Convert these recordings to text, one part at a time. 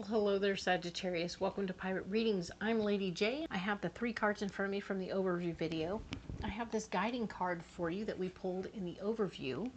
Well, hello there, Sagittarius. Welcome to Pirate Readings. I'm Lady J. I have the 3 cards in front of me from the overview video. I have this guiding card for you that we pulled in the overview.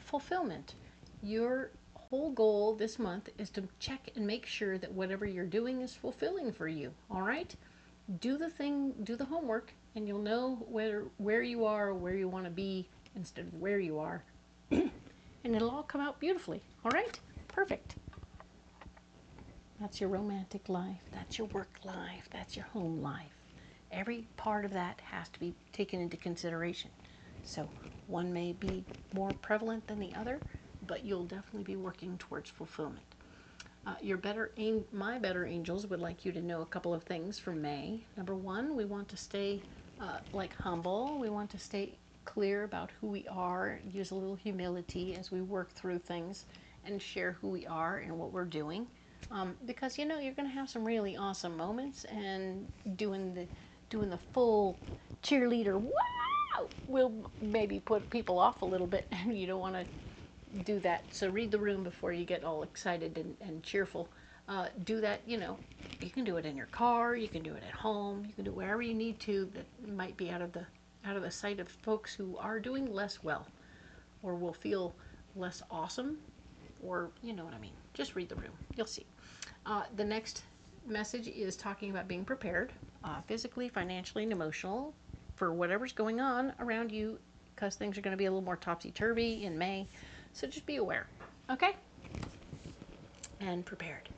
Fulfillment. Your whole goal this month is to check and make sure that whatever you're doing is fulfilling for you. All right? Do the thing, do the homework, and you'll know where you are or where you want to be instead of where you are. And it'll all come out beautifully. All right? Perfect. That's your romantic life, that's your work life, that's your home life. Every part of that has to be taken into consideration. So one may be more prevalent than the other, but you'll definitely be working towards fulfillment. My better angels would like you to know a couple of things for May. Number 1, we want to stay humble. We want to stay clear about who we are, use a little humility as we work through things and share who we are and what we're doing. Because you're going to have some really awesome moments, and doing the full cheerleader wow will maybe put people off a little bit, and you don't want to do that. So read the room before you get all excited and cheerful. Do that, you can do it in your car, you can do it at home, you can do it wherever you need to that might be out of the sight of folks who are doing less well or will feel less awesome, or you know what I mean. Just read the room. You'll see. The next message is talking about being prepared, physically, financially, and emotional for whatever's going on around you, because things are going to be a little more topsy-turvy in May. So just be aware, okay? And prepared.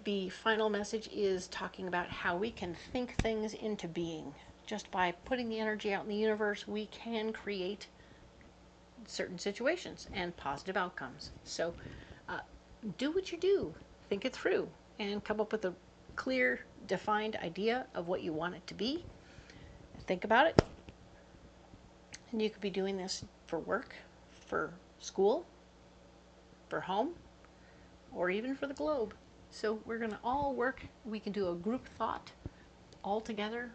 The final message is talking about how we can think things into being. Just by putting the energy out in the universe, we can create certain situations and positive outcomes. So do what you do, think it through, and come up with a clear, defined idea of what you want it to be. Think about it. And you could be doing this for work, for school, for home, or even for the globe. So we're going to all work. We can do a group thought all together,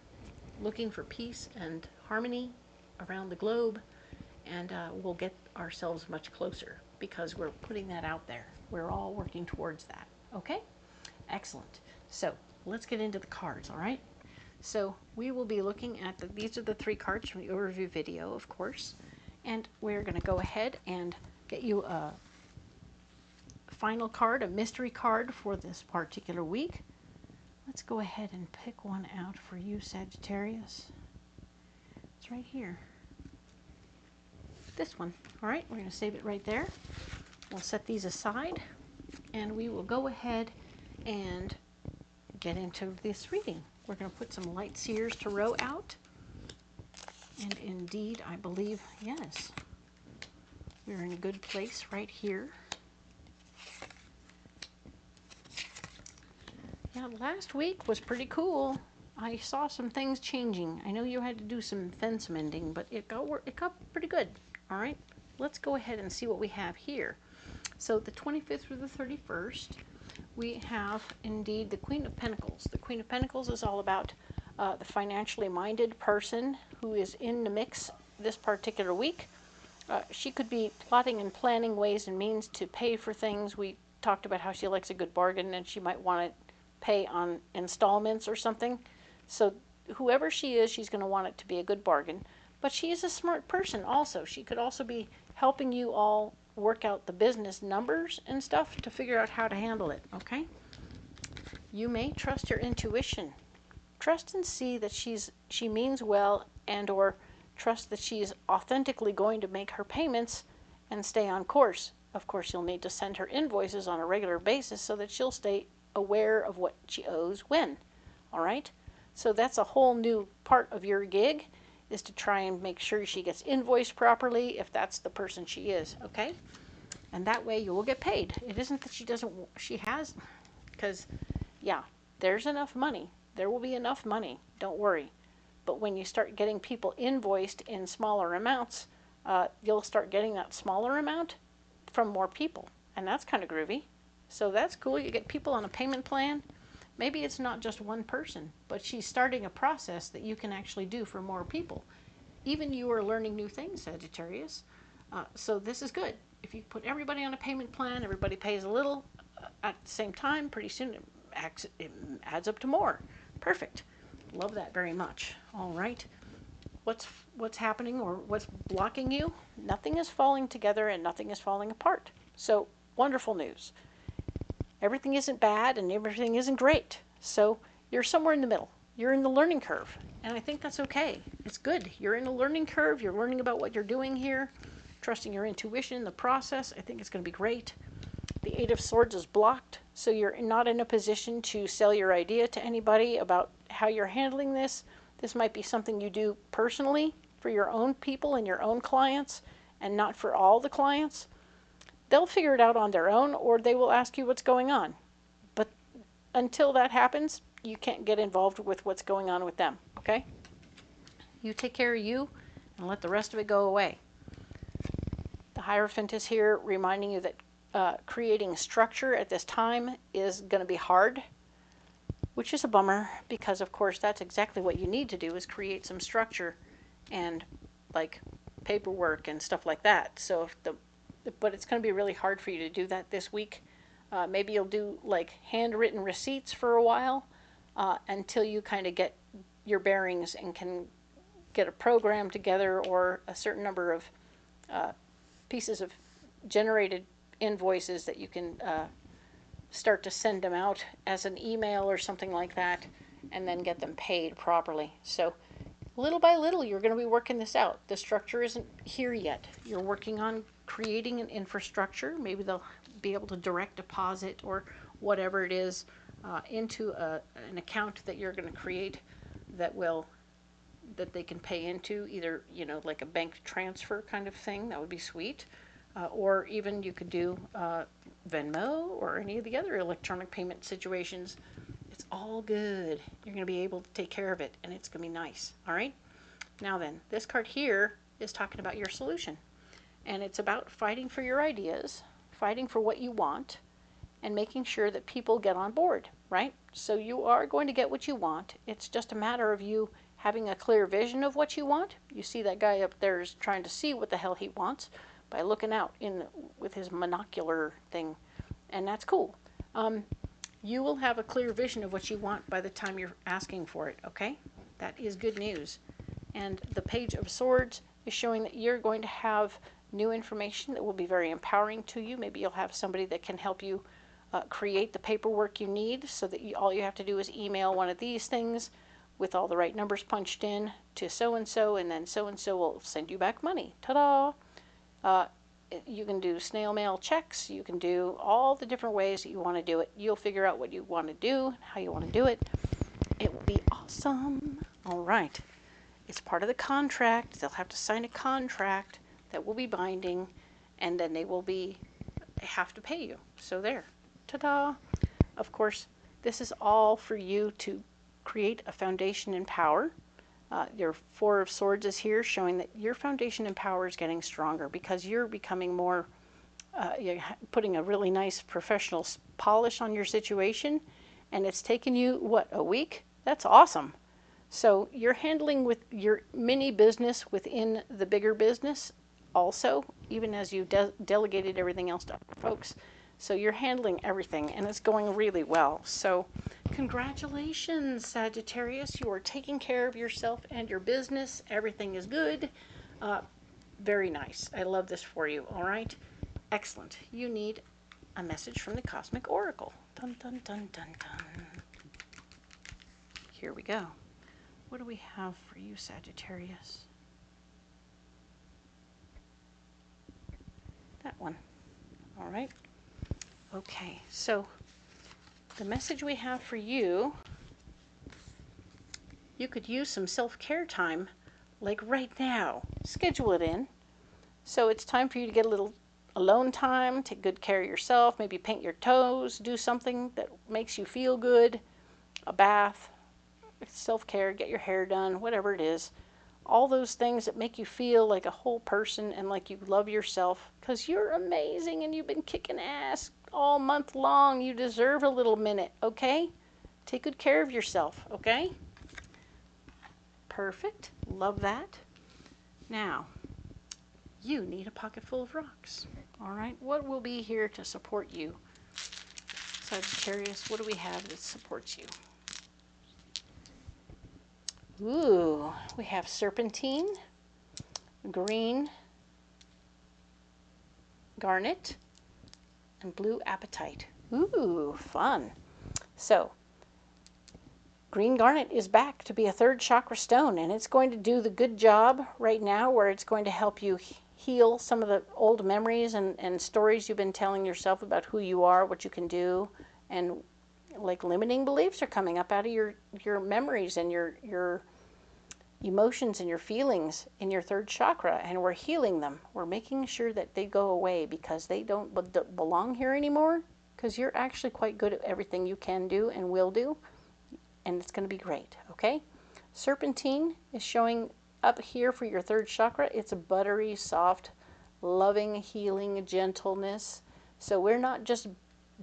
looking for peace and harmony around the globe, and we'll get ourselves much closer because we're putting that out there. We're all working towards that. Okay? Excellent. So let's get into the cards, all right? So we will be looking at these are the 3 cards from the overview video, of course, and we're going to go ahead and get you a final card, a mystery card for this particular week. Let's go ahead and pick one out for you, Sagittarius. It's right here. This one. All right, we're going to save it right there. We'll set these aside, and we will go ahead and get into this reading. We're going to put some light seers to row out. And indeed, I believe, yes, we're in a good place right here. Yeah, last week was pretty cool. I saw some things changing. I know you had to do some fence mending, but it got pretty good. All right, let's go ahead and see what we have here. So the 25th through the 31st, we have indeed the Queen of Pentacles. The Queen of Pentacles is all about the financially minded person who is in the mix this particular week. She could be plotting and planning ways and means to pay for things. We talked about how she likes a good bargain, and she might want to pay on installments or something. So whoever she is, she's going to want it to be a good bargain. But she is a smart person also. She could also be helping you all work out the business numbers and stuff to figure out how to handle it, okay? You may trust your intuition. Trust and see that she means well, and or trust that she is authentically going to make her payments and stay on course. Of course, you'll need to send her invoices on a regular basis so that she'll stay aware of what she owes when, all right? So that's a whole new part of your gig, is to try and make sure she gets invoiced properly if that's the person she is, okay? And that way you will get paid. It isn't that she has, because, yeah, there's enough money. There will be enough money, don't worry. But when you start getting people invoiced in smaller amounts, you'll start getting that smaller amount from more people, and that's kind of groovy. So that's cool. You get people on a payment plan. Maybe it's not just one person, but she's starting a process that you can actually do for more people. Even you are learning new things, Sagittarius. So this is good. if you put everybody on a payment plan, everybody pays a little at the same time, pretty soon it adds up to more. Perfect. Love that very much. All right. What's happening or what's blocking you? Nothing is falling together and nothing is falling apart. So wonderful news. Everything isn't bad and everything isn't great. So you're somewhere in the middle. You're in the learning curve. And I think that's okay. It's good. You're in a learning curve. You're learning about what you're doing here, trusting your intuition, the process. I think it's going to be great. The Eight of Swords is blocked, so you're not in a position to sell your idea to anybody about how you're handling this. This might be something you do personally for your own people and your own clients and not for all the clients. They'll figure it out on their own or they will ask you what's going on. But until that happens, you can't get involved with what's going on with them, okay? You take care of you and let the rest of it go away. The Hierophant is here reminding you that creating structure at this time is going to be hard, which is a bummer because, of course, that's exactly what you need to do is create some structure and like paperwork and stuff like that. So but it's going to be really hard for you to do that this week. Maybe you'll do like handwritten receipts for a while until you kind of get your bearings and can get a program together or a certain number of pieces of generated invoices that you can start to send them out as an email or something like that and then get them paid properly. So little by little you're going to be working this out. The structure isn't here yet. You're working on creating an infrastructure. Maybe they'll be able to direct deposit or whatever it is into an account that you're going to create that they can pay into, either, you know, like a bank transfer kind of thing. That would be sweet. Or even you could do Venmo or any of the other electronic payment situations. It's all good. You're going to be able to take care of it, and it's going to be nice. All right? Now then, this card here is talking about your solution. And it's about fighting for your ideas, fighting for what you want, and making sure that people get on board, right? So you are going to get what you want. It's just a matter of you having a clear vision of what you want. You see that guy up there is trying to see what the hell he wants by looking out with his monocular thing, and that's cool. You will have a clear vision of what you want by the time you're asking for it, okay? That is good news. And the Page of Swords is showing that you're going to have new information that will be very empowering to you. Maybe you'll have somebody that can help you create the paperwork you need so that all you have to do is email one of these things with all the right numbers punched in to so-and-so, and then so-and-so will send you back money. Ta-da! You can do snail mail checks. You can do all the different ways that you want to do it. You'll figure out what you want to do, how you want to do it. It will be awesome. All right. It's part of the contract. They'll have to sign a contract that will be binding, and then they have to pay you. So there. Ta-da! Of course, this is all for you to create a foundation in power. Your Four of Swords is here showing that your foundation in power is getting stronger because you're becoming more, you're putting a really nice professional polish on your situation, and it's taken you, what, a week? That's awesome. So you're handling with your mini business within the bigger business also, even as you delegated everything else to other folks. So you're handling everything, and it's going really well. So congratulations, Sagittarius. You are taking care of yourself and your business. Everything is good. Very nice. I love this for you. All right? Excellent. You need a message from the Cosmic Oracle. Dun, dun, dun, dun, dun. Here we go. What do we have for you, Sagittarius? That one. All right. Okay, so the message we have for you, you could use some self-care time, like right now. Schedule it in. So it's time for you to get a little alone time, take good care of yourself, maybe paint your toes, do something that makes you feel good, a bath, self-care, get your hair done, whatever it is. All those things that make you feel like a whole person and like you love yourself, because you're amazing and you've been kicking ass all month long. You deserve a little minute, okay? Take good care of yourself, okay? Perfect. Love that. Now, you need a pocket full of rocks. All right, what will be here to support you? Sagittarius, what do we have that supports you? Ooh, we have serpentine, green garnet, and blue apatite. Ooh, fun. So, green garnet is back to be a third chakra stone, and it's going to do the good job right now where it's going to help you heal some of the old memories and stories you've been telling yourself about who you are, what you can do, and like limiting beliefs are coming up out of your memories and your emotions and your feelings in your third chakra, and we're healing them. We're making sure that they go away because they don't belong here anymore, because you're actually quite good at everything you can do and will do, and it's going to be great, okay? Serpentine is showing up here for your third chakra. It's a buttery, soft, loving, healing, gentleness. So we're not just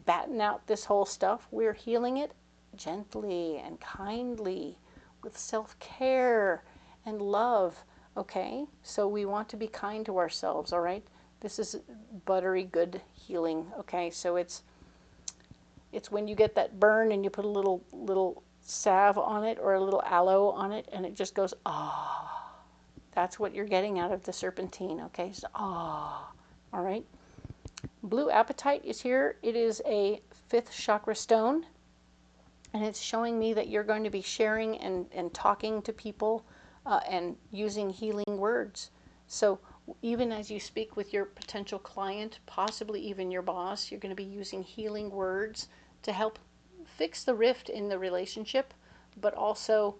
batting out this whole stuff. We're healing it gently and kindly with self-care and love, okay? So we want to be kind to ourselves, all right? This is buttery, good healing, okay? So it's when you get that burn and you put a little salve on it or a little aloe on it and it just goes, ah. That's what you're getting out of the serpentine, okay? So, ah, all right? Blue apatite is here. It is a 5th chakra stone, and it's showing me that you're going to be sharing and talking to people and using healing words. So even as you speak with your potential client, possibly even your boss, you're going to be using healing words to help fix the rift in the relationship, but also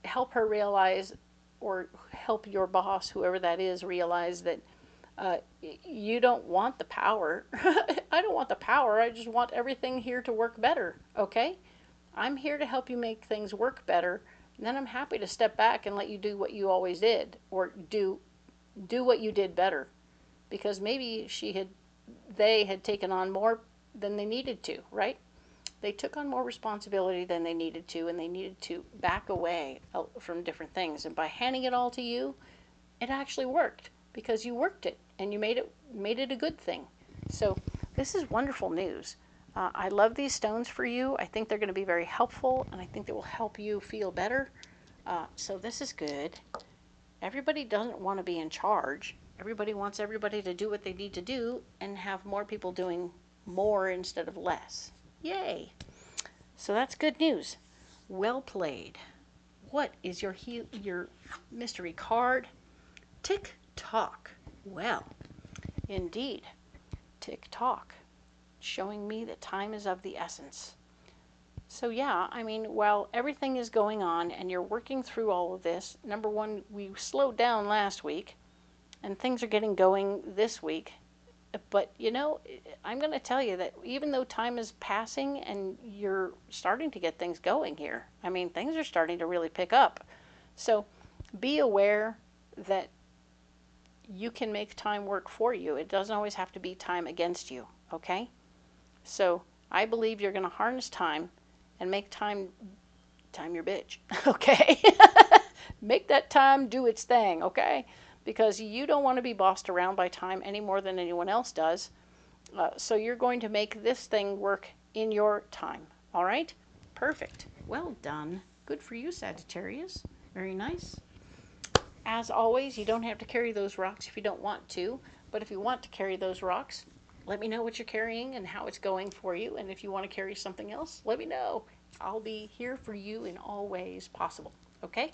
help her realize, or help your boss, whoever that is, realize that you don't want the power. I don't want the power. I just want everything here to work better, okay? I'm here to help you make things work better, and then I'm happy to step back and let you do what you always did, or do what you did better, because maybe they had taken on more than they needed to, right? They took on more responsibility than they needed to, and they needed to back away from different things. And by handing it all to you, it actually worked, because you worked it and you made it a good thing. So this is wonderful news. I love these stones for you. I think they're going to be very helpful, and I think they will help you feel better. So this is good. Everybody doesn't want to be in charge. Everybody wants everybody to do what they need to do and have more people doing more instead of less. Yay! So that's good news. Well played. What is your mystery card? Tick-tock. Well, indeed, tick-tock, showing me that time is of the essence. So yeah, I mean, while everything is going on and you're working through all of this, number one, we slowed down last week, and things are getting going this week. But, you know, I'm going to tell you that even though time is passing and you're starting to get things going here, I mean, things are starting to really pick up. So be aware that you can make time work for you. It doesn't always have to be time against you, okay? So I believe you're going to harness time and make time your bitch, okay? Make that time do its thing, okay? Because you don't want to be bossed around by time any more than anyone else does. So you're going to make this thing work in your time. All right? Perfect. Well done. Good for you, Sagittarius. Very nice. As always, you don't have to carry those rocks if you don't want to. But if you want to carry those rocks, let me know what you're carrying and how it's going for you. And if you want to carry something else, let me know. I'll be here for you in all ways possible. Okay?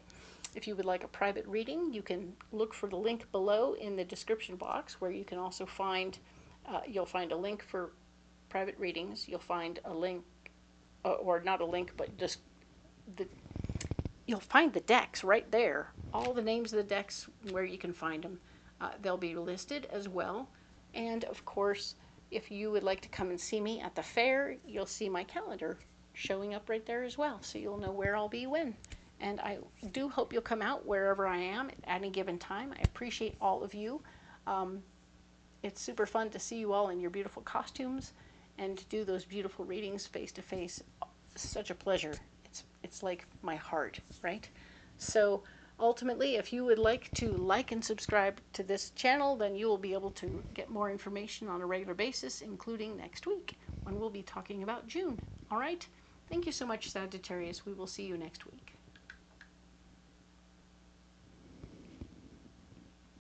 If you would like a private reading, you can look for the link below in the description box, where you can also find, you'll find a link for private readings. You'll find a link, or not a link, but just you'll find the decks right there. All the names of the decks, where you can find them. They'll be listed as well. And of course, if you would like to come and see me at the fair, you'll see my calendar showing up right there as well, so you'll know where I'll be when. And I do hope you'll come out wherever I am at any given time. I appreciate all of you. It's super fun to see you all in your beautiful costumes and to do those beautiful readings face to face. Such a pleasure. It's like my heart, right? So Ultimately, if you would like to like and subscribe to this channel, then you will be able to get more information on a regular basis, including next week when we'll be talking about June. All right? Thank you so much, Sagittarius. We will see you next week.